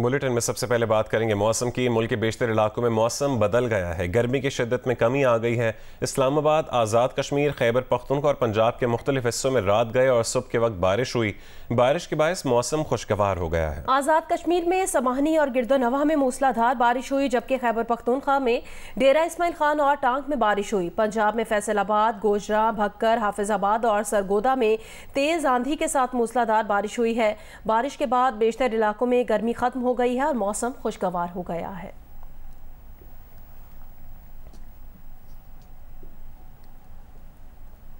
Bulletin में सबसे पहले बात करेंगे मौसम की। मुल्क के बेशतर इलाकों में मौसम बदल गया है, गर्मी की शिद्दत में कमी आ गई है। इस्लामाबाद, आज़ाद कश्मीर, खैबर पख्तूनख्वा और पंजाब के मुख्तलिफ हिस्सों में रात गए और सुबह के वक्त बारिश हुई। बारिश के बायस मौसम खुशगवार हो गया है। आज़ाद कश्मीर में समाहनी और गिरदोनवा में मूसलाधार बारिश हुई, जबकि खैबर पख्तूनख्वा में डेरा इस्माइल खान और टांग में बारिश हुई। पंजाब में फैसलाबाद, गोजरा, भक्कर, हाफिजाबाद और सरगोदा में तेज आंधी के साथ मूसलाधार बारिश हुई है। बारिश के बाद बेशतर इलाकों में गर्मी खत्म हो गई है और मौसम खुशगवार हो गया है।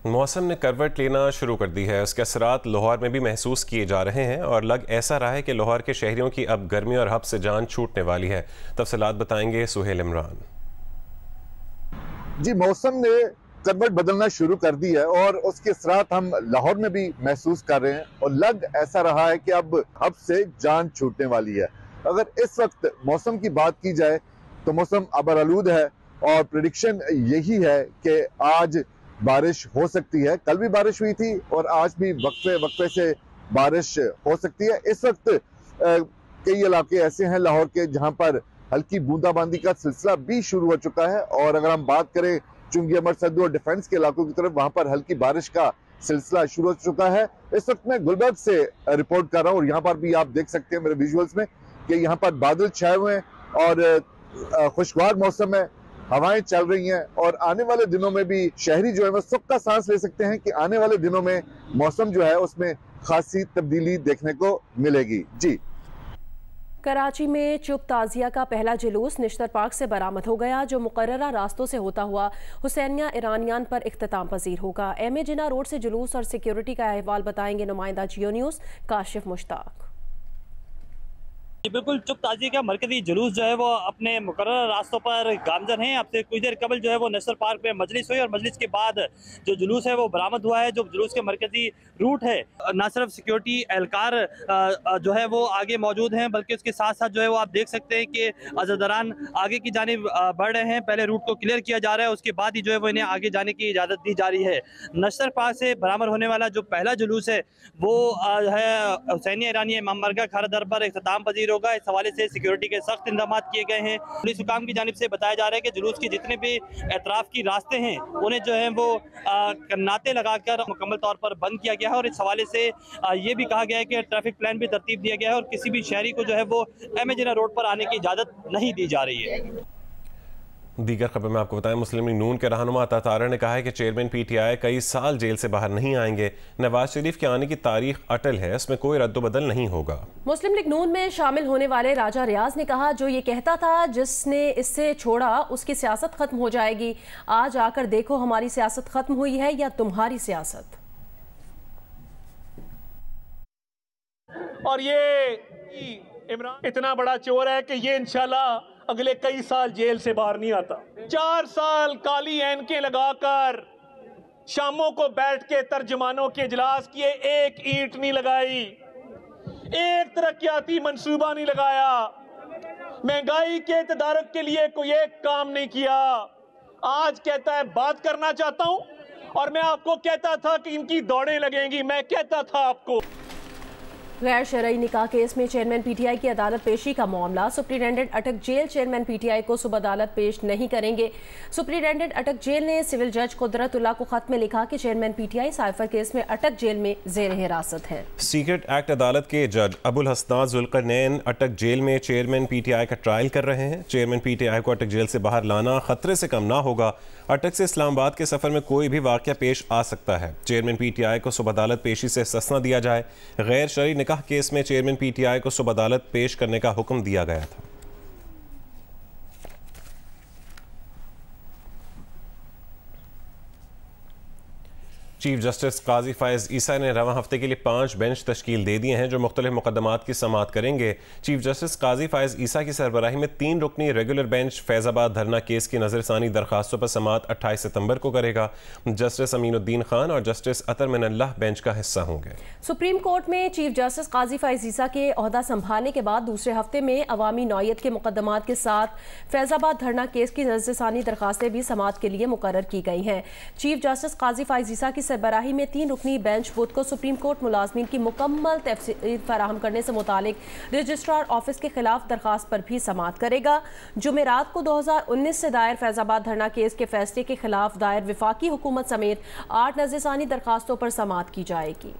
मौसम ने करवट लेना शुरू कर दी है। उसके असरात लाहौर में भी महसूस किए जा रहे हैं और लग ऐसा रहा है कि लाहौर के शहरियों की अब गर्मी और हब से जान छूटने वाली है। तफसीलात बताएंगे सुहेल इमरान। जी, मौसम ने करवट बदलना शुरू कर दी है और उसके असरात हम लाहौर में भी महसूस कर रहे हैं और लग ऐसा रहा है कि अब हब से जान छूटने वाली है। अगर इस वक्त मौसम की बात की जाए तो मौसम अबरआलूद है और प्रेडिक्शन यही है कि आज बारिश हो सकती है। कल भी बारिश हुई थी और आज भी वक्फे वक्फे से बारिश हो सकती है। इस वक्त कई इलाके ऐसे हैं लाहौर के जहां पर हल्की बूंदाबांदी का सिलसिला भी शुरू हो चुका है और अगर हम बात करें चुंगी, अमर सद्दू और डिफेंस के इलाकों की तरफ, वहां पर हल्की बारिश का सिलसिला शुरू हो चुका है। इस वक्त मैं गुलबर्ग से रिपोर्ट कर रहा हूँ और यहाँ पर भी आप देख सकते हैं मेरे विजुअल्स में कि यहाँ पर बादल छाए हुए हैं और खुशगवार मौसम है, हवाएं चल रही हैं और आने वाले दिनों में भी शहरी जो है वो सुख का सांस ले सकते हैं कि आने वाले दिनों में मौसम जो है उसमें खासी तब्दीली देखने को मिलेगी। जी, कराची में चुप ताजिया का पहला जुलूस निश्तर पार्क से बरामद हो गया, जो मुकर्ररा रास्तों से होता हुआ हुसैनिया ईरानियान पर इख्तिताम पजीर होगा। एम ए जिना रोड से जुलूस और सिक्योरिटी का अहवाल बताएंगे नुमाइंदा जियो न्यूज़ काशिफ मुश्ताक। बिल्कुल, चुप ताजिए का मरकजी जुलूस जो है वो अपने मुकर्रर रास्तों पर गामजन है। अब से कुछ देर कबल जो है वो नेशनल पार्क में मजलिस हुई और मजलिस के बाद जो जुलूस है वो बरामद हुआ है। जो जुलूस के मरकजी रूट है, ना सिर्फ सिक्योरिटी एहलकार जो है वो आगे मौजूद हैं, बल्कि उसके साथ साथ जो है वो आप देख सकते हैं कि अज़रदारान आगे की जानिब बढ़ रहे हैं। पहले रूट को क्लियर किया जा रहा है, उसके बाद ही जो है वो इन्हें आगे जाने की इजाज़त दी जा रही है। नेशनल पार्क से बरामद होने वाला जो पहला जुलूस है वो है हुसैनिया ईरानिया इमाम बारगाह खारा दर पर इख्तिताम पजीर होगा। इस हवाले से सिक्योरिटी के सख्त इंतजाम किए गए हैं। पुलिस हुकाम की जानिब से बताया जा रहा है कि जुलूस के जितने भी एतराफ की रास्ते हैं उन्हें जो है वो कन्नाते लगाकर मुकम्मल तौर पर बंद किया गया है और इस हवाले से ये भी कहा गया है कि ट्रैफिक प्लान भी तरतीब दिया गया है और किसी भी शहरी को जो है वो एम ए जिना रोड पर आने की इजाज़त नहीं दी जा रही है। दीगर खबर में आपको बताएं, मुस्लिम लीग नून के रहनुमा तातारा ने कहा है कि चेयरमैन पीटीआई कई साल जेल से बाहर नहीं आएंगे। नवाज शरीफ के आने की तारीख अटल है, इसमें कोई रद्दोबदल नहीं होगा। मुस्लिम लीग नून में शामिल होने वाले राजा रियाज ने कहा, जो ये कहता था जिसने इससे छोड़ा उसकी सियासत खत्म हो जाएगी, आज आकर देखो हमारी सियासत खत्म हुई है या तुम्हारी सियासत। और ये इमरान इतना बड़ा चोर है कि ये इंशाल्लाह अगले कई साल जेल से बाहर नहीं आता। 4 साल काली ऐनकें लगाकर शामों को बैठ के तर्जमानों के इजलास किए, एक ईंट नहीं लगाई, एक तरक्याती मंसूबा नहीं लगाया, महंगाई के तदारक के लिए कोई एक काम नहीं किया। आज कहता है बात करना चाहता हूं और मैं आपको कहता था कि इनकी दौड़ें लगेंगी। मैं कहता था आपको। गैर शरई निकाह केस में चेयरमैन पीटीआई की अदालत पेशी का मामला, सुप्रीटेंडेंट अटक जेल चेयरमैन पीटीआई को सुबह अदालत पेश नहीं करेंगे। सुप्रीटेंडेंट अटक जेल ने सिविल जज कुदरतुल्लाह को खत में लिखा कि चेयरमैन पीटीआई साइफर केस में अटक जेल में जेर हिरासत है। सीक्रेट एक्ट अदालत के जज अबुल हसनात जुल्करनैन अटक जेल में चेयरमैन पीटीआई का ट्रायल कर रहे हैं। चेयरमैन पीटीआई को अटक जेल से बाहर लाना खतरे से कम ना होगा। अटक से इस्लामाबाद के सफर में कोई भी वाकया पेश आ सकता है। चेयरमैन पीटीआई को सुबह अदालत पेशी से इस्तिस्ना दिया जाए। गैर शरई निकाह केस में चेयरमैन पीटीआई को सुबह अदालत पेश करने का हुक्म दिया गया था। चीफ जस्टिस काजी फायज ईसा ने रवां हफ्ते के लिए 5 बेंच तश्कील दे दिए हैं जो मुख्तलिफ मुकदमात की समाअत करेंगे। चीफ जस्टिस काजी फायज ईसा की सरबराही में 3 रुकनी रेगुलर बेंच फैजाबाद धरना केस की नजरसानी दरखास्तों पर समाअत 28 सितंबर को करेगा। जस्टिस अमीनुद्दीन खान और जस्टिस अतर मिनल्लाह बेंच का हिस्सा होंगे। सुप्रीम कोर्ट में चीफ जस्टिस काजी फायज ईसा के ओहदा संभालने के बाद दूसरे हफ्ते में अवामी नौयत के मुकदमात के साथ फैजाबाद धरना केस की नजरसानी दरखास्तें भी समाअत के लिए मुकर्रर की गई हैं। चीफ जस्टिस काजी फायज ईसा की सरबराही में 3 रुकनी बेंच बुध को सुप्रीम कोर्ट मुलाजमीन की मुकम्मल तफसील फराहम करने से मुतालिक रजिस्ट्रार ऑफिस के खिलाफ दरखास्त पर भी समाअत करेगा। जुमेरात को 2019 से दायर फैजाबाद धरना केस के फैसले के खिलाफ दायर विफाकी हुकूमत समेत 8 नज़रसानी दरखास्तों पर समाअत की जाएगी।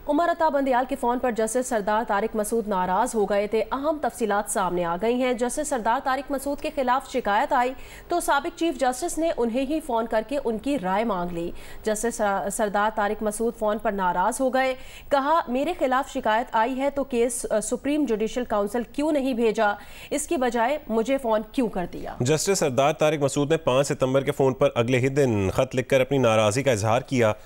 उमर अता बंदियाल के फ़ोन पर जस्टिस सरदार तारिक मसूद नाराज़ हो गए थे। अहम तफसीलात सामने आ गई हैं। जस्टिस सरदार तारिक मसूद के खिलाफ शिकायत आई तो साबिक चीफ जस्टिस ने उन्हें ही फ़ोन करके उनकी राय मांग ली। जस्टिस सरदार तारिक मसूद फ़ोन पर नाराज़ हो गए। कहा, मेरे खिलाफ शिकायत आई है तो केस सुप्रीम जुडिशल काउंसिल क्यों नहीं भेजा, इसकी बजाय मुझे फ़ोन क्यों कर दिया। जस्टिस सरदार तारिक मसूद ने 5 सितंबर के फ़ोन पर अगले ही दिन खत लिखकर अपनी नाराज़गी का इजहार किया।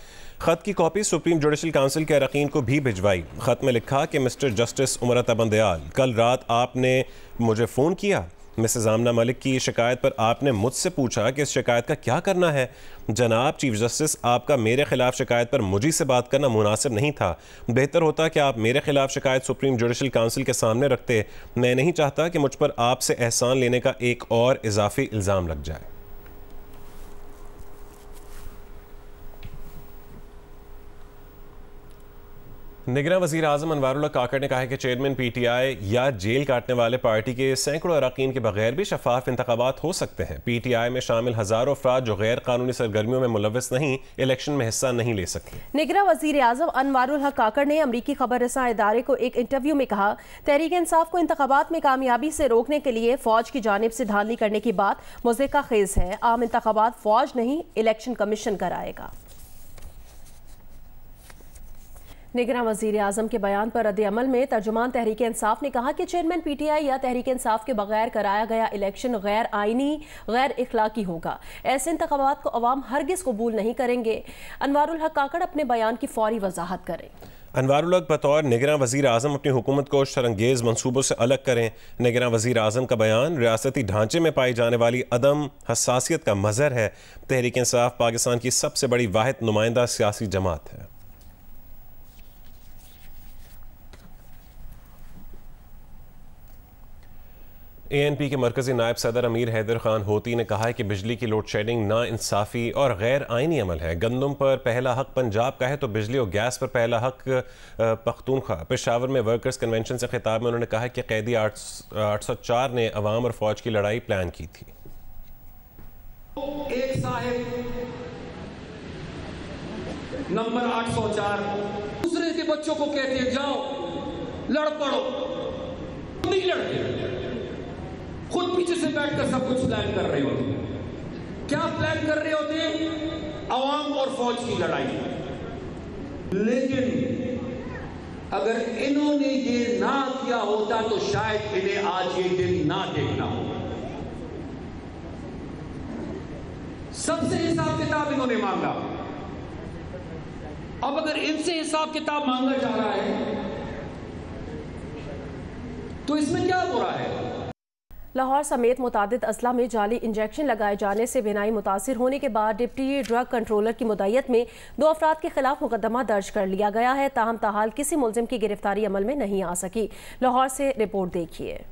खत की कॉपी सुप्रीम जुडिशल काउंसिल के अरकान को भी भिजवाई। खत में लिखा कि मिस्टर जस्टिस उमर अता बंदियाल, कल रात आपने मुझे फ़ोन किया। मिसेस आमना मलिक की शिकायत पर आपने मुझसे पूछा कि इस शिकायत का क्या करना है। जनाब चीफ जस्टिस, आपका मेरे खिलाफ शिकायत पर मुझी से बात करना मुनासिब नहीं था। बेहतर होता कि आप मेरे खिलाफ शिकायत सुप्रीम जुडिशल काउंसिल के सामने रखते। मैं नहीं चाहता कि मुझ पर आपसे एहसान लेने का एक और इजाफी इल्ज़ाम लग जाए। निगरान वज़ीर आज़म अनवारुल्लाह काकड़ ने कहा है कि चेयरमैन PTI या जेल काटने वाले पार्टी के सैकड़ों अरकान के बगैर भी शफाफ इंतखाबात हो सकते हैं। PTI में शामिल हज़ारों अफराद जो गैर कानूनी सरगर्मियों में मुलव्वस नहीं, इलेक्शन में हिस्सा नहीं ले सकते। निगरान वज़ीर आज़म अनवारुल्लाह काकड़ ने अमरीकी खबर रसां इदारे को एक इंटरव्यू में कहा, तहरीक इंसाफ को इंतखाबात में कामयाबी से रोकने के लिए फौज की जानिब से धांधली करने की बात मुज़्ज़िका खेज है। आम इंतखाबात फौज नहीं, इलेक्शन कमीशन कराएगा। निगरान वज़ीर आज़म के बयान पर रद्द अमल में तर्जुमान तहरीक इंसाफ ने कहा कि चेयरमैन PTI या तहरीक इंसाफ के बगैर कराया गया इलेक्शन गैर आइनी, गैर इखलाकी होगा। ऐसे इंतखाबात को अवाम हरगिज़ कबूल नहीं करेंगे। अनवारुल हक काकड़ अपने बयान की फौरी वजाहत करें। अनवारुल हक बतौर निगरान वज़ीर आज़म अपनी हुकूमत को शरंगेज़ मनसूबों से अलग करें। निगरान वज़ीर आज़म का बयान रियासती ढांचे में पाई जाने वाली अदम हसासियत का मज़हर है। तहरीक इंसाफ पाकिस्तान की सबसे बड़ी वाहिद नुमाइंदा सियासी जमात है। ANP के मरकज़ी नायब सदर अमीर हैदर खान होती ने कहा है कि बिजली की लोड शेडिंग नाइंसाफ़ी और गैर आइनी अमल है। गंदम पर पहला हक पंजाब का है तो बिजली और गैस पर पहला हक पख्तूनख्वा। पेशावर में वर्कर्स कन्वेंशन से खिताब में उन्होंने कहा है कि कैदी 804 ने अवाम और फौज की लड़ाई प्लान की थी। एक साहिब नंबर 804 दूसरे के बच्चों को कहते हैं जाओ लड़ पड़ो, नहीं लड़ते, खुद पीछे से बैठकर सब कुछ प्लान कर रहे होते। क्या प्लान कर रहे होते? अवाम और फौज की लड़ाई। लेकिन अगर इन्होंने ये ना किया होता तो शायद इन्हें आज ये दिन ना देखना हो। सबसे हिसाब किताब इन्होंने मांगा। अब अगर इनसे हिसाब किताब मांगा जा रहा है तो इसमें क्या बुरा है? लाहौर समेत मुतादिद अजला में जाली इंजेक्शन लगाए जाने से बिनाई मुतासिर होने के बाद डिप्टी ड्रग कंट्रोलर की मुद्दत में 2 अफराद के खिलाफ मुकदमा दर्ज कर लिया गया है। ताहम ताहाल किसी मुलजिम की गिरफ्तारी अमल में नहीं आ सकी। लाहौर से रिपोर्ट देखिए।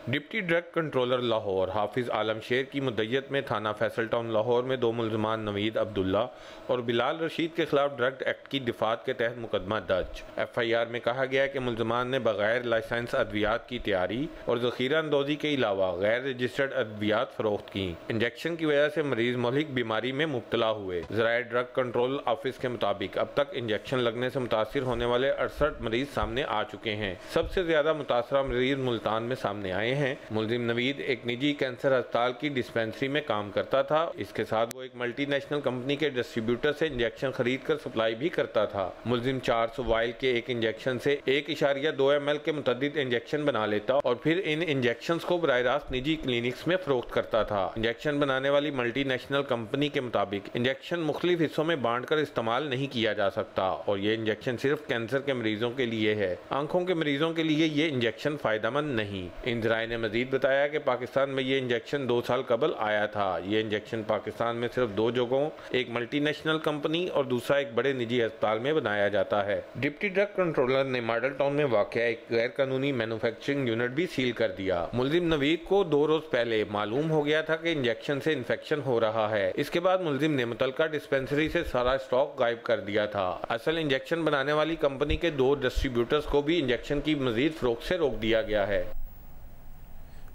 डिप्टी ड्रग कंट्रोलर लाहौर हाफिज आलम शेर की मुद्दत में थाना फैसल टाउन लाहौर में 2 मुलजमान नवीद अब्दुल्ला और बिलाल रशीद के खिलाफ ड्रग एक्ट की दिफात के तहत मुकदमा दर्ज। FIR में कहा गया कि मुलजमान ने बगैर लाइसेंस अद्वियात की तैयारी और जखीरा अंदोजी के अलावा गैर रजिस्टर्ड अद्वियात फरोख्त की। इंजेक्शन की वजह से मरीज मौलिक बीमारी में मुब्तला हुए। ज़राए ड्रग कंट्रोल ऑफिस के मुताबिक अब तक इंजेक्शन लगने से मुतासिर होने वाले 68 मरीज सामने आ चुके हैं। सबसे ज्यादा मुतासरा मरीज मुल्तान में सामने आए हैं। मुलजिम नवीद एक निजी कैंसर अस्पताल की डिस्पेंसरी में काम करता था। इसके साथ वो एक मल्टीनेशनल कंपनी के डिस्ट्रीब्यूटर से इंजेक्शन खरीद कर सप्लाई भी करता था। मुलजिम 400 वाइल के एक इंजेक्शन से 1.2 ml के मुतअद्दिद इंजेक्शन बना लेता और फिर इन इंजेक्शन को बराह रास्त निजी क्लिनिक्स में फरोख्त करता था। इंजेक्शन बनाने वाली मल्टीनेशनल कंपनी के मुताबिक इंजेक्शन मुख्तलिफ हिस्सों में बांट कर इस्तेमाल नहीं किया जा सकता और ये इंजेक्शन सिर्फ कैंसर के मरीजों के लिए है। आंखों के मरीजों के लिए ये इंजेक्शन फायदेमंद नहीं। इन ज़राए ने मजीद बताया कि पाकिस्तान में ये इंजेक्शन 2 साल कबल आया था। ये इंजेक्शन पाकिस्तान में सिर्फ 2 जगहों, एक मल्टीनेशनल कंपनी और दूसरा एक बड़े निजी अस्पताल में बनाया जाता है। डिप्टी ड्रग कंट्रोलर ने मॉडल टाउन में वाक़या एक गैर कानूनी मैन्युफैक्चरिंग यूनिट भी सील कर दिया। मुलजिम नवीद को 2 रोज पहले मालूम हो गया था कि इंजेक्शन से इन्फेक्शन हो रहा है। इसके बाद मुलजिम ने मुतलका डिस्पेंसरी से सारा स्टॉक गायब कर दिया था। असल इंजेक्शन बनाने वाली कंपनी के 2 डिस्ट्रीब्यूटर्स को भी इंजेक्शन की मजीद फरोख्त से रोक दिया गया है।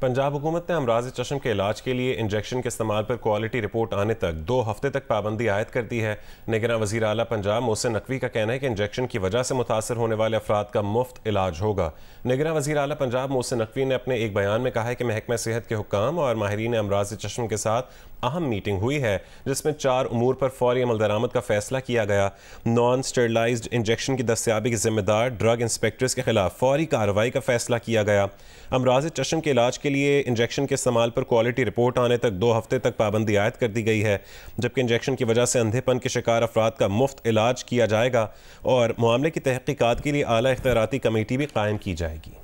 पंजाब हुकूमत ने अमराज चश्म के इलाज के लिए इंजेक्शन के इस्तेमाल पर क्वालिटी रिपोर्ट आने तक 2 हफ्ते तक पाबंदी आयद कर दी है। निगरान वज़ीर आला पंजाब मोहसिन नकवी का कहना है कि इंजेक्शन की वजह से मुतासर होने वाले अफराद का मुफ्त इलाज होगा। निगरान वज़ीर आला पंजाब मोहसिन नकवी ने अपने एक बयान में कहा है कि महकमा सेहत के हुक्काम और माहिरीन अमराज चश्म के साथ अहम मीटिंग हुई है, जिसमें 4 उमूर पर फौरी अमल दरामद का फैसला किया गया। नॉन स्टेरलाइज्ड इंजेक्शन की दस्तयाबी के जिम्मेदार ड्रग इंस्पेक्टर्स के खिलाफ फौरी कार्रवाई का फैसला किया गया। अमराज चश्म के इलाज के लिए इंजेक्शन के इस्तेमाल पर क्वालिटी रिपोर्ट आने तक 2 हफ्ते तक पाबंदी आयद कर दी गई है, जबकि इंजेक्शन की वजह से अंधेपन के शिकार अफराद का मुफ्त इलाज किया जाएगा और मामले की तहकीकात के लिए आला इख्तियाराती कमेटी भी कायम की जाएगी।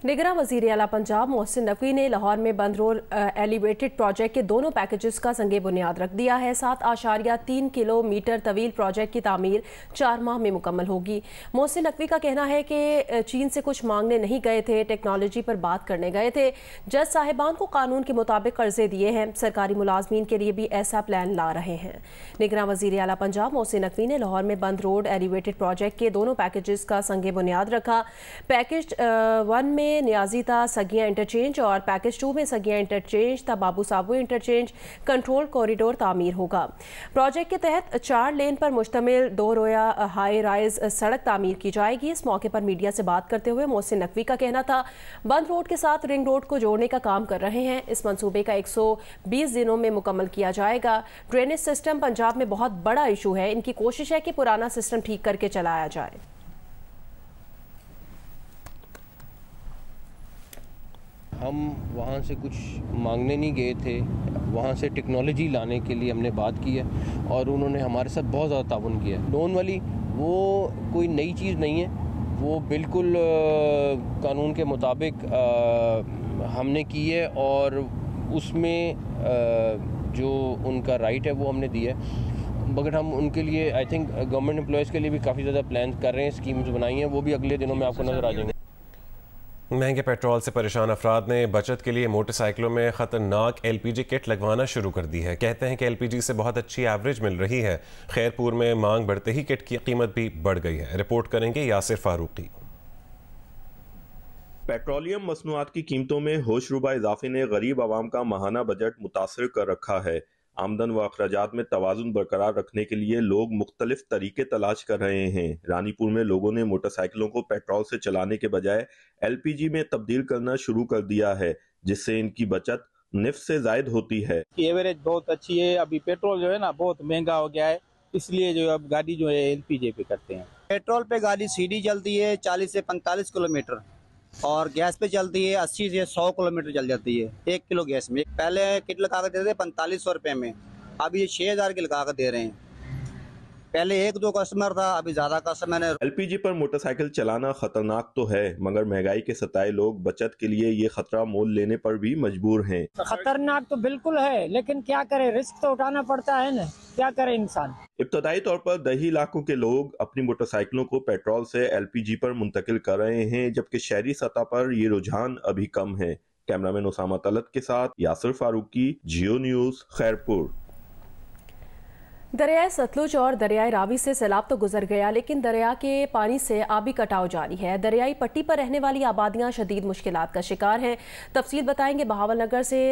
निगरान वज़ीर आला पंजाब मोहसिन नकवी ने लाहौर में बंद रोड एलिवेटेड प्रोजेक्ट के दोनों पैकेजेस का संगे बुनियाद रख दिया है। 7.3 किलोमीटर तवील प्रोजेक्ट की तामीर 4 माह में मुकम्मल होगी। मोहसिन नकवी का कहना है कि चीन से कुछ मांगने नहीं गए थे, टेक्नोलॉजी पर बात करने गए थे। जज साहिबान को कानून के मुताबिक कर्जे दिए हैं, सरकारी मुलाजमीन के लिए भी ऐसा प्लान ला रहे हैं। निगरान वज़ीर आला पंजाब मोहसिन नकवी ने लाहौर में बंद रोड एलिवेटेड प्रोजेक्ट के दोनों पैकेजेस का संगे बुनियाद रखा। पैकेज 1 में नियाजीता सगिया इंटरचेंज और पैकेज 2 में सगिया इंटरचेंज ता बाबू साबू इंटरचेंज कंट्रोल कॉरिडोर तामीर होगा। प्रोजेक्ट के तहत 4 लेन पर मुश्तमिल 2 रोया हाई राइज सड़क तामीर की जाएगी। इस मौके पर मीडिया से बात करते हुए मोहसिन नकवी का कहना था, बंद रोड के साथ रिंग रोड को जोड़ने का काम कर रहे हैं। इस मंसूबे का 120 दिनों में मुकम्मल किया जाएगा। ड्रेनेज सिस्टम पंजाब में बहुत बड़ा इशू है, इनकी कोशिश है कि पुराना सिस्टम ठीक करके चलाया जाए। हम वहाँ से कुछ मांगने नहीं गए थे, वहाँ से टेक्नोलॉजी लाने के लिए हमने बात की है और उन्होंने हमारे साथ बहुत ज़्यादा ताउन किया है। लोन वाली वो कोई नई चीज़ नहीं है, वो बिल्कुल कानून के मुताबिक हमने की है और उसमें जो उनका राइट है वो हमने दिया है। मगर हम उनके लिए आई थिंक गवर्नमेंट एम्प्लॉयज़ के लिए भी काफ़ी ज़्यादा प्लान कर रहे हैं, स्कीम्स बनाई हैं, वो भी अगले दिनों में आपको नज़र आ जाएंगे। महंगे पेट्रोल से परेशान अफराद ने बचत के लिए मोटरसाइकिलों में खतरनाक LPG किट लगवाना शुरू कर दी है। कहते हैं कि LPG से बहुत अच्छी एवरेज मिल रही है। खैरपुर में मांग बढ़ते ही किट की कीमत भी बढ़ गई है। रिपोर्ट करेंगे यासिर फारूकी। पेट्रोलियम मसनूआत की कीमतों में होशरुबा इजाफे ने गरीब आवाम का माहाना बजट मुतासर कर रखा है। आमदन व अखराजात में तवाज़ुन बरकरार रखने के लिए लोग मुख्तलिफ तरीके तलाश कर रहे हैं। रानीपुर में लोगों ने मोटरसाइकिलों को पेट्रोल से चलाने के बजाय LPG में तब्दील करना शुरू कर दिया है, जिससे इनकी बचत निफ्स से जायद होती है। एवरेज बहुत अच्छी है। अभी पेट्रोल जो है ना बहुत महंगा हो गया है, इसलिए जो अब गाड़ी जो है LPG पे करते हैं। पेट्रोल पे गाड़ी सीधी चलती है 40 से 45 किलोमीटर और गैस पे चलती है 80 से 100 किलोमीटर चल जाती है 1 किलो गैस में। पहले किट लगा कर देते थे 4500 रुपये में, अब ये 6000 की लगा कर दे रहे हैं। पहले 1-2 कस्टमर था, अभी ज्यादा कस्टमर है। LPG पर मोटरसाइकिल चलाना खतरनाक तो है, मगर महंगाई के सताए लोग बचत के लिए ये खतरा मोल लेने पर भी मजबूर हैं। खतरनाक तो बिल्कुल है, लेकिन क्या करे, रिस्क तो उठाना पड़ता है ना, क्या करे इंसान। इब्तदाई तौर पर 10 इलाकों के लोग अपनी मोटरसाइकिलों को पेट्रोल से LPG पर मुंतकिल कर रहे हैं, जबकि शहरी सतह पर ये रुझान अभी कम है। कैमरामैन उसामा तलत के साथ यासिर फारूकी, जियो न्यूज, खैरपुर। दरियाए सतलुज और दरियाए रावी से सैलाब तो गुजर गया, लेकिन दरिया के पानी से आबी कटाव जारी है। दरियाई पट्टी पर रहने वाली आबादियां शदीद मुश्किलात का शिकार हैं। तफसील बताएंगे बहावलनगर से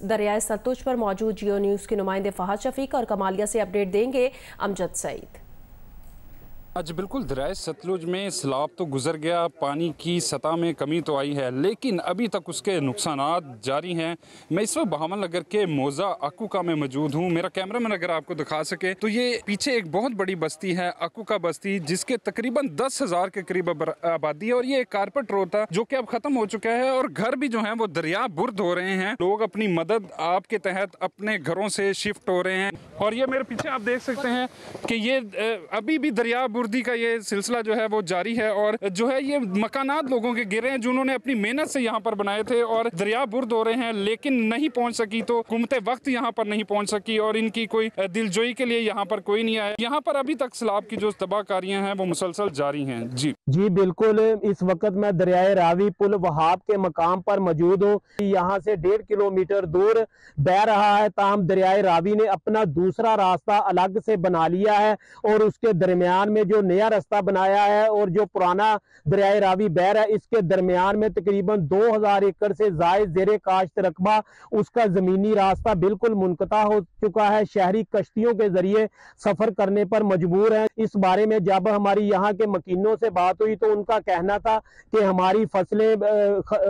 दरियाए सतलुज पर मौजूद जियो न्यूज़ के नुमाइंदे फहद शफीक और कमालिया से अपडेट देंगे अमजद सईद। आज बिल्कुल दरियाए सतलुज में सैलाब तो गुजर गया, पानी की सतह में कमी तो आई है, लेकिन अभी तक उसके नुकसानात जारी हैं। मैं इस वक्त बहावलनगर के मौजा अकुका में मौजूद हूँ। मेरा कैमरामैन अगर आपको दिखा सके तो ये पीछे एक बहुत बड़ी बस्ती है अकुका बस्ती, जिसके तकरीबन 10,000 के करीब आबादी है और ये एक कारपेट रोड था जो कि अब खत्म हो चुका है और घर भी जो है वो दरिया बुर्द हो रहे हैं। लोग अपनी मदद आपके तहत अपने घरों से शिफ्ट हो रहे हैं और ये मेरे पीछे आप देख सकते हैं कि ये अभी भी दरिया गुर्दी का ये सिलसिला जो है वो जारी है और जो है ये मकानात लोगों के गिरे हैं जिन्होंने अपनी मेहनत से यहाँ पर बनाए थे और दरिया बुर्द हो रहे हैं लेकिन नहीं पहुँच सकी, तो हुकूमत वक्त यहाँ पर नहीं पहुँच सकी और इनकी कोई दिलजोई के लिए यहाँ पर कोई नहीं आया। यहाँ पर अभी तक सैलाब की जो तबाहकारियाँ हैं वो मुसलसल जारी हैं। जी बिल्कुल, इस वक्त मैं दरियाए रावी पुल वहाब के मकाम पर मौजूद हूँ। यहाँ से 1.5 किलोमीटर दूर बह रहा है, ताहम दरियाए रावी ने अपना दूसरा रास्ता अलग से बना लिया है और उसके दरमियान में जो नया रास्ता बनाया है और जो पुराना दरियाए रावी बह रहा है इसके दरमियान में तकरीबन 2000 एकड़ से जायद ज़ेरे काश्त रकबा, उसका जमीनी रास्ता बिल्कुल मुनक़ता हो चुका है। शहरी कश्तियों के जरिए सफर करने पर मजबूर है। इस बारे में जब हमारी यहाँ के मकीनों से बात हुई तो उनका कहना था कि हमारी फसलें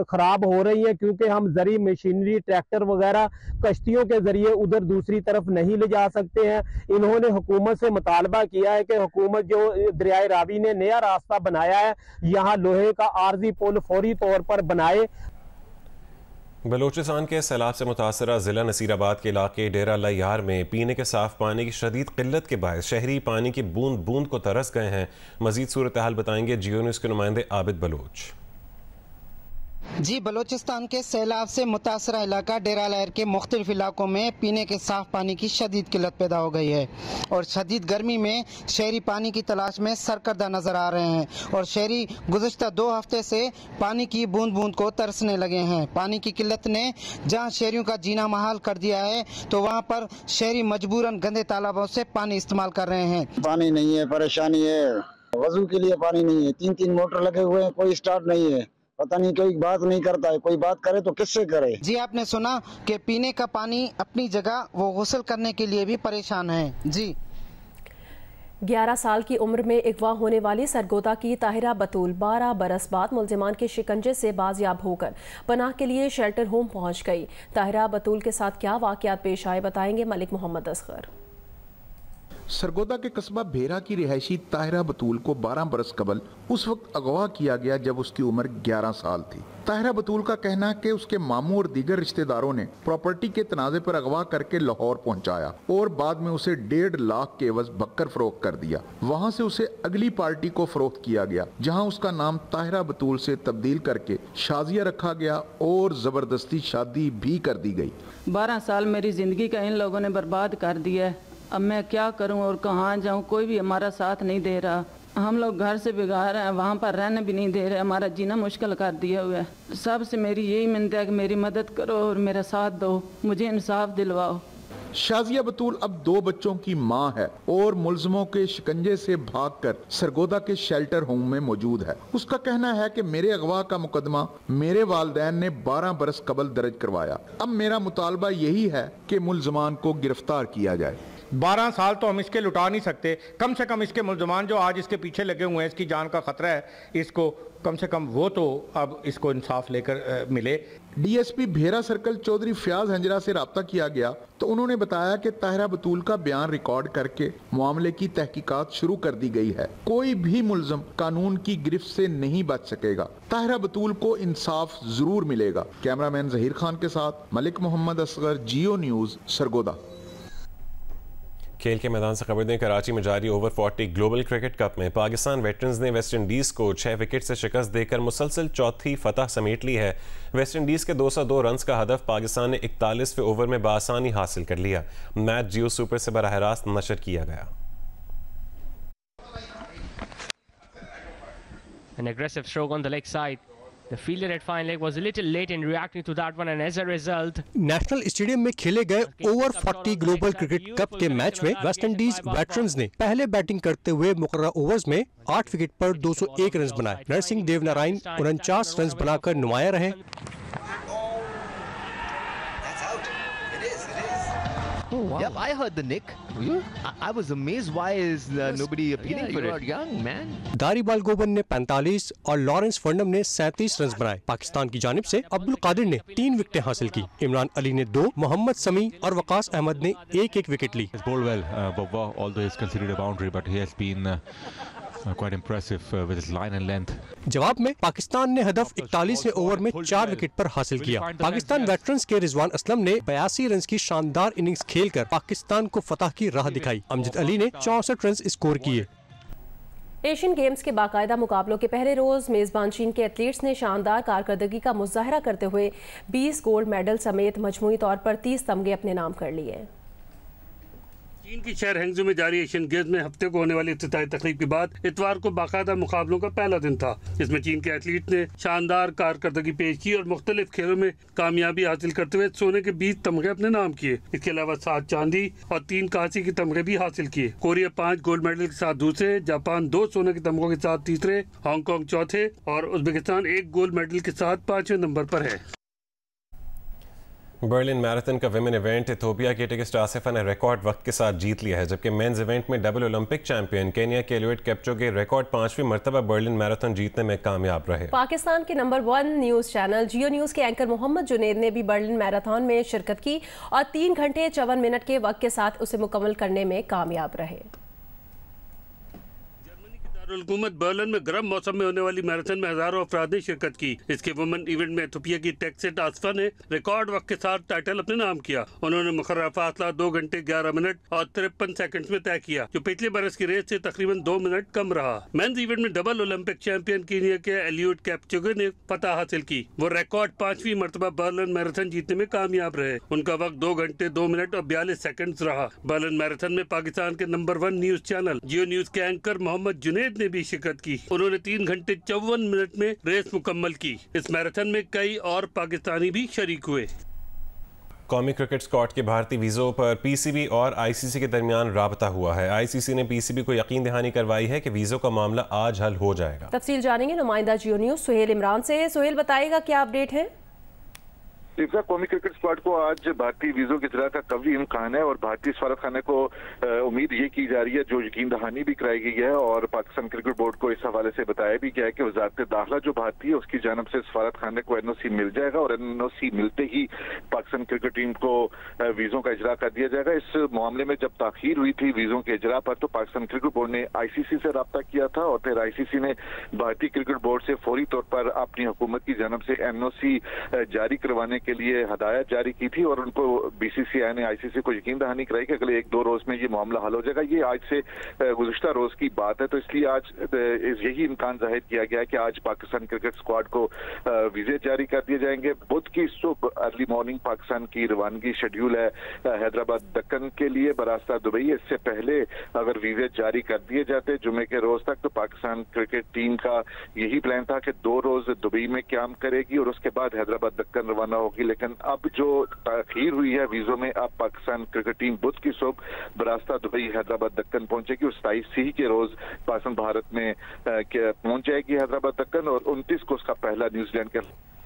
खराब हो रही हैं क्योंकि हम जरी मशीनरी ट्रैक्टर वगैरह कश्तियों के जरिए उधर दूसरी तरफ नहीं ले जा सकते हैं। इन्होंने हुकूमत से मुतालबा किया है कि हुकूमत जो दरियाए रावी ने नया रास्ता बनाया है यहाँ लोहे का आर्जी पुल फौरी तौर पर बनाए। बलूचिस्तान के सैलाब से मुतासरा जिला नसीराबाद के इलाके डेरा लयार में पीने के साफ पानी की शदीद किल्लत के बायस शहरी पानी की बूंद बूंद को तरस गए हैं। मजीद सूरत हाल बताएंगे जियो न्यूज़ के नुमाइंदे आबिद बलोच। जी, बलूचिस्तान के सैलाब से मुतासरा इलाका डेरा लहर के मुख्तलिफ इलाकों में पीने के साफ पानी की शदीद किल्लत पैदा हो गई है और शदीद गर्मी में शहरी पानी की तलाश में सरकर्दा नजर आ रहे हैं और शहरी गुज़श्ता 2 हफ्ते से पानी की बूंद बूंद को तरसने लगे हैं। पानी की किल्लत ने जहां शहरियों का जीना महाल कर दिया है तो वहां पर शहरी मजबूरन गंदे तालाबों से पानी इस्तेमाल कर रहे हैं। पानी नहीं है, परेशानी है, वजू के लिए पानी नहीं है, 3-3 मोटर लगे हुए हैं, कोई स्टार्ट नहीं है, पता नहीं कोई बात नहीं करता है, कोई बात करे तो किससे करे। जी, आपने सुना कि पीने का पानी अपनी जगह, वो गुस्ल करने के लिए भी परेशान है। जी, 11 साल की उम्र में अगवा होने वाली सरगोदा की ताहिरा बतूल 12 बरस बाद मुलजिमान के शिकंजे से बाजियाब होकर पनाह के लिए शेल्टर होम पहुंच गई। ताहिरा बतूल के साथ क्या वाकयात पेश आए बताएंगे मलिक मोहम्मद असगर। सरगोदा के कस्बा भेरा की रिहायशी ताहिरा बतूल को 12 बरस कबल उस वक्त अगवा किया गया जब उसकी उम्र 11 साल थी। ताहिरा बतूल का कहना है कि उसके मामू और दीगर रिश्तेदारों ने प्रॉपर्टी के तनाजे पर अगवा करके लाहौर पहुंचाया और बाद में उसे 1.5 लाख के एवज बक्कर फरोख्त कर दिया। वहां से उसे अगली पार्टी को फरोख्त किया गया जहां उसका नाम ताहिरा बतूल से तब्दील करके शाजिया रखा गया और जबरदस्ती शादी भी कर दी गई। 12 साल मेरी जिंदगी का इन लोगों ने बर्बाद कर दिया है। अब मैं क्या करूं और कहाँ जाऊं, कोई भी हमारा साथ नहीं दे रहा। हम लोग घर से बिगाड़ रहे हैं, वहाँ पर रहने भी नहीं दे रहे, हमारा जीना मुश्किल कर दिया हुआ है। सबसे मेरी यही मिन्नत है कि मेरी मदद करो और मेरा साथ दो, मुझे इंसाफ दिलवाओ। शाजिया बतूल अब 2 बच्चों की मां है और मुल्ज़िमों के शिकंजे से भागकर सरगोदा के शेल्टर होम में मौजूद है। उसका कहना है कि मेरे अगवा का मुकदमा मेरे वालिदैन ने 12 बरस कबल दर्ज करवाया। अब मेरा मुतालबा यही है कि मुल्ज़िमान को गिरफ्तार किया जाए। 12 साल तो हम इसके लुटा नहीं सकते, कम से कम इसके मुल्ज़मान जो आज इसके पीछे लगे हुए हैं, इसकी जान का खतरा है, इसको कम से कम वो तो अब इसको इंसाफ लेकर मिले। डीएसपी भेरा सर्कल चौधरी फयाज हंजरा से रब्ता किया गया तो उन्होंने बताया कि ताहिरा बतूल का बयान रिकॉर्ड करके मामले की तहकीकात शुरू कर दी गई है। कोई भी मुल्ज़िम कानून की गिरफ्त से नहीं बच सकेगा। ताहिरा बतूल को इंसाफ जरूर मिलेगा। कैमरामैन जहीर खान के साथ मलिक मोहम्मद असगर, जियो न्यूज़, सरगोदा। खेल के मैदान से खबर दें, कराची में जारी ओवर 40 ग्लोबल क्रिकेट कप में पाकिस्तान वेटरन्स ने वेस्ट इंडीज़ को 6 विकेट से शिकस्त देकर मुसलसल चौथी फतह समेट ली है। वेस्ट इंडीज़ के 202 रन का हदफ पाकिस्तान ने 41वें ओवर में बासानी हासिल कर लिया। मैच जियो सुपर से बराह रास्त नशर किया गया। An aggressive stroke on the leg side. The fielder at fine leg was a little late in reacting to that one and as a result national stadium में खेले गए ओवर 40 ग्लोबल क्रिकेट कप के match में West Indies veterans ने पहले batting करते हुए मुकर्रर ओवर्स में 8 विकेट पर 201 रन बनाए। नरसिंह देव नारायण 49 रन बनाकर नुमाया रहे। Oh, wow. Yep, I heard the nick. I was amazed why is nobody appealing for it. You are young, man. दारी बाल गोबन ने 45 और लॉरेंस फर्नम ने 37 रन बनाए। पाकिस्तान की जानिब से अब्दुल कादिर ने 3 विकेटें हासिल की। इमरान अली ने 2, मोहम्मद समी और वकास अहमद ने 1-1 wicket Lee. Bowled well, Bobba, although he's considered a boundary, but he has been quite impressive with his line and length. जवाब में पाकिस्तान ने हदफ 41वें ओवर में 4 विकेट पर हासिल किया। पाकिस्तान वेटरन्स के रिजवान असलम ने 82 रन की शानदार इनिंग्स खेलकर पाकिस्तान को फतह की राह दिखाई। अमजद अली ने 64 रन स्कोर किए। एशियन गेम्स के बाकायदा मुकाबलों के पहले रोज मेजबान चीन के एथलीट्स ने शानदार कारकर्दगी का मुजाहरा करते हुए 20 गोल्ड मेडल समेत मजमूई तौर पर 30 तमगे अपने नाम कर लिए। चीन की शहर हैंगजू में जारी एशियन गेम्स में हफ्ते को होने वाली इफ्तिताई तकरीब के बाद इतवार को बाकायदा मुकाबलों का पहला दिन था, जिसमें चीन के एथलीट ने शानदार कारकर्दगी पेश की और मुख्तलिफ खेलों में कामयाबी हासिल करते हुए सोने के 20 तमगे अपने नाम किए। इसके अलावा 7 चांदी और 3 कांसे के तमगे भी हासिल किए। कोरिया 5 गोल्ड मेडल के साथ दूसरे, जापान 2 सोने के तमगों के साथ तीसरे, हांगकांग चौथे और उज्बेकिस्तान 1 गोल्ड मेडल के साथ 5वें नंबर पर है। बर्लिन मैराथन का विमेन इवेंट इथियोपिया की टिगिस्ट आसिफा ने रिकॉर्ड वक्त के साथ जीत लिया है, जबकि मेंस इवेंट में डबल ओलंपिक चैंपियन केनिया के एलियोट किपचोगे रिकॉर्ड 5वीं मरतबा बर्लिन मैराथन जीतने में कामयाब रहे। पाकिस्तान के नंबर 1 न्यूज चैनल जियो न्यूज के एंकर मोहम्मद जुनेद ने भी बर्लिन मैराथन में शिरकत की और 3 घंटे 54 मिनट के वक्त के साथ उसे मुकम्मल करने में कामयाब रहे। हुकूमत बर्लिन में गर्म मौसम में होने वाली मैराथन में हजारों अफराद ने शिरकत की। इसके वुमेन इवेंट में इथियोपिया की टेक्सेट आसफा ने रिकॉर्ड वक्त के साथ टाइटल अपने नाम किया। उन्होंने मुकर्रर फासला 2 घंटे 11 मिनट और 53 सेकंड्स में तय किया, जो पिछले बरस की रेस से तकरीबन 2 मिनट कम रहा। मेंस इवेंट में डबल ओलंपिक चैंपियन केनिया के एलियोट किपचोगे ने फतह हासिल की। वो रिकॉर्ड 5वीं मरतबा बर्लिन मैराथन जीतने में कामयाब रहे। उनका वक्त 2 घंटे 2 मिनट और 42 सेकंड्स रहा। बर्लिन मैराथन में पाकिस्तान के नंबर 1 न्यूज चैनल जियो न्यूज के एंकर मोहम्मद जुनेद ने भी शिरकत की। उन्होंने 3 घंटे 54 मिनट में रेस मुकम्मल की। इस मैराथन में कई और पाकिस्तानी भी शरीक हुए। कौमी क्रिकेट स्क्वाड के भारतीय वीज़ों पर पीसीबी और आईसीसी के दरमियान राबता हुआ है। आईसीसी ने पीसीबी को यकीन दहानी करवाई है कि वीज़ों का मामला आज हल हो जाएगा। तफसील जानेंगे नुमाइंदा जियो न्यूज सुहेल इमरान से। सुहेल बताएगा क्या अपडेट है? कौमी क्रिकेट स्क्वाड को आज भारतीय वीजों की इजरा का कवी इम्कान है और भारतीय सफारत खाने को उम्मीद ये की जा रही है, जो यकीन दहानी भी कराई गई है और पाकिस्तान क्रिकेट बोर्ड को इस हवाले से बताया भी गया है कि वजारत दाखिला जो भारतीय है उसकी जानब से सफारत खाने को एनओसी मिल जाएगा और एनओसी मिलते ही पाकिस्तान क्रिकेट टीम को वीजों का इजरा कर दिया जाएगा। इस मामले में जब ताखीर हुई थी वीजों के इजरा पर तो पाकिस्तान क्रिकेट बोर्ड ने आईसीसी से रब्ता किया था और फिर आईसीसी ने भारतीय क्रिकेट बोर्ड से फौरी तौर पर अपनी हुकूमत की जानब से एनओसी जारी करवाने के लिए हदायत जारी की थी और उनको बीसीसीआई ने आईसीसी को यकीन दहानी कराई कि अगले 1-2 रोज में ये मामला हल हो जाएगा। ये आज से गुज़िश्ता रोज की बात है, तो इसलिए आज यही इम्कान जाहिर किया गया है कि आज पाकिस्तान क्रिकेट स्क्वाड को वीजे जारी कर दिए जाएंगे। बुध की सुबह अर्ली मॉर्निंग पाकिस्तान की रवानगी शेड्यूल है हैदराबाद दक्कन के लिए बरास्ता दुबई। इससे पहले अगर वीजे जारी कर दिए जाते जुमे के रोज तक तो पाकिस्तान क्रिकेट टीम का यही प्लान था कि 2 रोज दुबई में क्याम करेगी और उसके बाद हैदराबाद दक्कन रवाना होगी। लेकिन अब जो ताखीर हुई है वीजों में, अब पाकिस्तान क्रिकेट टीम बुध की सुबह बरास्ता दुबई हैदराबाद दक्कन पहुंचेगी और 27 के रोज पाकिस्तान भारत में पहुंच जाएगी हैदराबाद दक्कन और 29 को उसका पहला न्यूजीलैंड के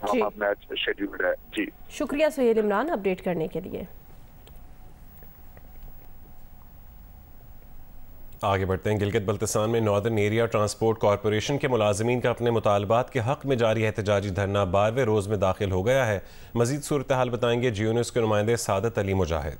खिलाफ मैच शेड्यूल्ड है। जी शुक्रिया सुहेल इमरान अपडेट करने के लिए। आगे बढ़ते हैं। गिलगित बल्तिस्तान में नॉर्दर्न एरिया ट्रांसपोर्ट कॉरपोरेशन के मुलाजमीन का अपने मुतालबात के हक में जारी एहतजाजी धरना 12वें रोज में दाखिल हो गया है। मजीद सूरत हाल बताएंगे जियो न्यूज़ के नुमाइंदे सादत अली मुजाहिद।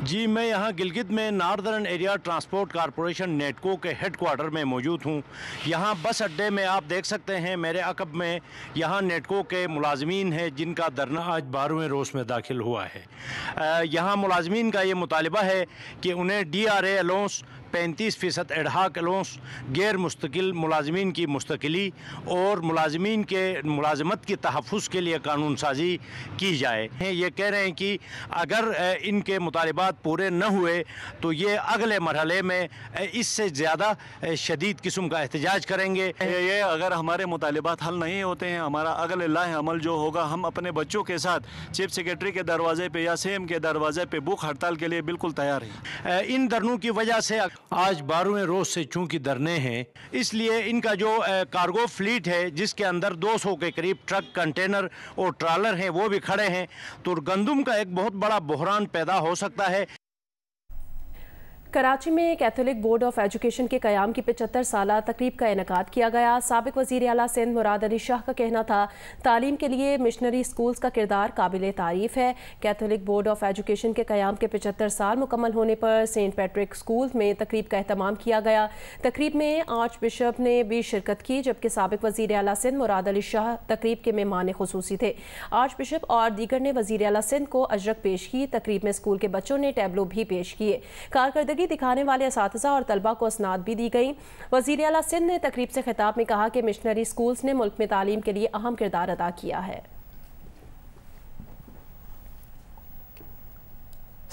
जी मैं यहाँ गिलगित में नॉर्दर्न एरिया ट्रांसपोर्ट कॉरपोरेशन नेटको के हेडक्वार्टर में मौजूद हूँ। यहाँ बस अड्डे में आप देख सकते हैं मेरे अकब में यहाँ नेटको के मुलाजमीन हैं जिनका धरना आज 12वें रोज़ में दाखिल हुआ है। यहाँ मुलाजमीन का ये मुतालबा है कि उन्हें DRA अलाउंस 35% एडहाक अलाउंस, गैर मुस्तकिल मुलाजमीन की मुस्तकिली और मुलाजमीन के मुलाजमत की तहफ़्फ़ुज़ के लिए कानून साजी की जाए। ये कह रहे हैं कि अगर इनके मुतालबात पूरे न हुए तो ये अगले मरहले में इससे ज़्यादा शदीद किस्म का एहतजाज करेंगे। ये अगर हमारे मुतालबात हल नहीं होते हैं, हमारा अगले लाह अमल जो होगा, हम अपने बच्चों के साथ चीफ सेक्रेटरी के दरवाजे पे या CM के दरवाजे पे भूख हड़ताल के लिए बिल्कुल तैयार हैं। इन धरनों की वजह से आज 12वें रोज़ से चूँकि धरने हैं, इसलिए इनका जो कार्गो फ्लीट है जिसके अंदर 200 के करीब ट्रक, कंटेनर और ट्रालर हैं वो भी खड़े हैं, तो गंदम का एक बहुत बड़ा बहरान पैदा हो सकता है। कराची में कैथोलिक बोर्ड ऑफ एजुकेशन के क़याम की 75 साला तकरीब का इनेकाद किया गया। साबिक वज़ीर आला सिंध मुराद अली शाह का कहना था तालीम के लिए मिशनरी स्कूल्स का किरदार काबिल तारीफ़ है। कैथोलिक बोर्ड ऑफ एजुकेशन के क़याम के 75 साल मुकम्मल होने पर सेंट पैट्रिक स्कूल में तकरीब का एहतमाम किया गया। तकरीब में आर्च बिशप ने भी शिरकत की, जबकि साबिक वज़ीर आला सिंध मुराद अली शाह तकरीब के मेहमान खुसूसी थे। आर्च बिशप और दीगर ने वज़ीर आला सिंध को अजरक पेश की। तकरीब में स्कूल के बच्चों ने टैबलो भी पेश किए। कारकर्दगी कारकर्दगी दिखाने वाले असातिज़ा और तलबा को असनाद भी दी गई। वज़ीर आला सिंध ने तकरीब से खिताब में कहा कि मिशनरी स्कूल्स ने मुल्क में तालीम के लिए अहम किरदार अदा किया है।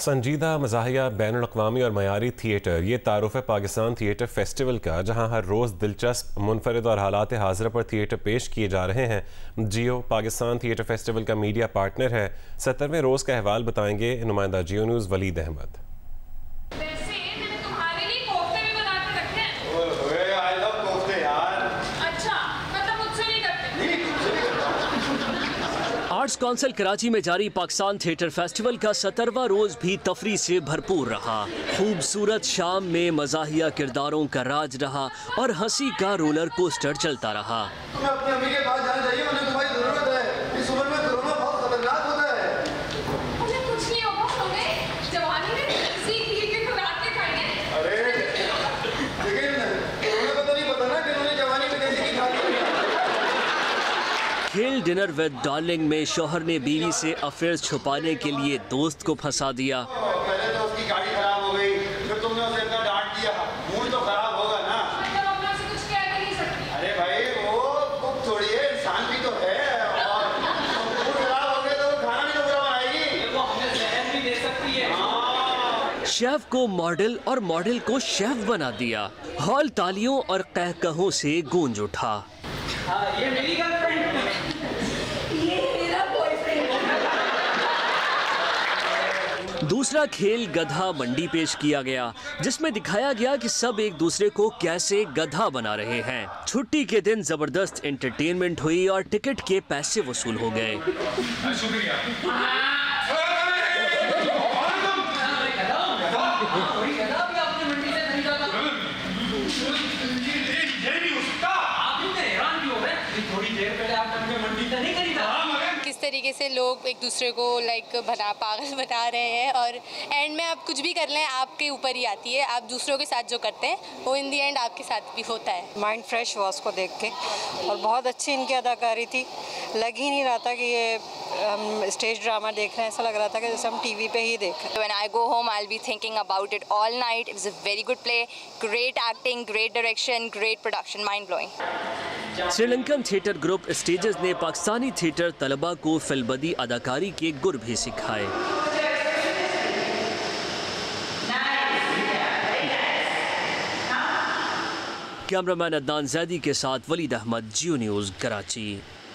संजीदा मज़ाहिया बैनुल अक़वामी और मयारी थिएटर, ये तारुफ़ पाकिस्तान थिएटर फेस्टिवल का, जहां हर रोज़ दिलचस्प, मुनफरिद और हालात हाज़िरा पर थिएटर पेश किए जा रहे हैं। जियो पाकिस्तान थिएटर फेस्टिवल का मीडिया पार्टनर है। 70वें रोज़ का अहवाल बताएंगे नुमाइंदा Geo news Waleed Ahmed. Arts council Karachi में जारी पाकिस्तान थिएटर फेस्टिवल का 70वां रोज भी तफरी से भरपूर रहा। खूबसूरत शाम में मज़ाहिया किरदारों का राज रहा और हंसी का रोलर कोस्टर चलता रहा। अपनी अम्मी के पास जाना चाहिए, उन्हें तुम्हारी जरूरत है। इस उम्र में कोरोना बहुत खतरनाक होता है। मुझे कुछ नहीं होगा, हमें जवानी में सीख के खुराक के खाएंगे। अरे लेकिन कोरोना का तो नहीं पता ना कि उन्होंने जवानी में कैसे की खाई। खेल डिनर विद डार्लिंग में शौहर ने बीवी से अफेयर्स छुपाने के लिए दोस्त को फंसा दिया। पहले तो उसकी गाड़ी खराब हो गई, फिर तुमने उसे इतना डांट दिया, मूड तो खराब होगा ना। कुछ कह नहीं सकती। अरे भाई वो कुक थोड़ी है, इंसान भी तो है, और मूड खराब हो गया तो खाना भी तो बुरा बनाएगी। वो हमें जहर भी दे सकती है। शेफ को मॉडल और मॉडल को शेफ बना दिया। हॉल तालियों और कहकहों से गूंज उठा। ये मेरी गर्लफ्रेंड, ये मेरा बॉयफ्रेंड। दूसरा खेल गधा मंडी पेश किया गया, जिसमें दिखाया गया कि सब एक दूसरे को कैसे गधा बना रहे हैं। छुट्टी के दिन जबरदस्त एंटरटेनमेंट हुई और टिकट के पैसे वसूल हो गए। किस तरीके से लोग एक दूसरे को पागल बना रहे हैं, और एंड में आप कुछ भी कर लें आपके ऊपर ही आती है। आप दूसरों के साथ जो करते हैं वो इन दी एंड आपके साथ भी होता है। माइंड फ्रेश हुआ उसको देख के, और बहुत अच्छी इनकी अदाकारी थी। लग ही नहीं रहा था कि ये हम स्टेज ड्रामा देख रहे हैं, ऐसा लग रहा था कि जैसे हम टीवी पे ही देख रहे हैं। When I go home, I'll be thinking about it all night. It was a very good play, great acting, great direction, great production, mind blowing. Sri Lankan theatre group stages ने पाकिस्तानी थिएटर तलबा को फिल्मबदी अदाकारी के गुर भी सिखाए। कैमरामैन अदनान जैदी के साथ वलीद अहमद, जियो न्यूज़, कराची।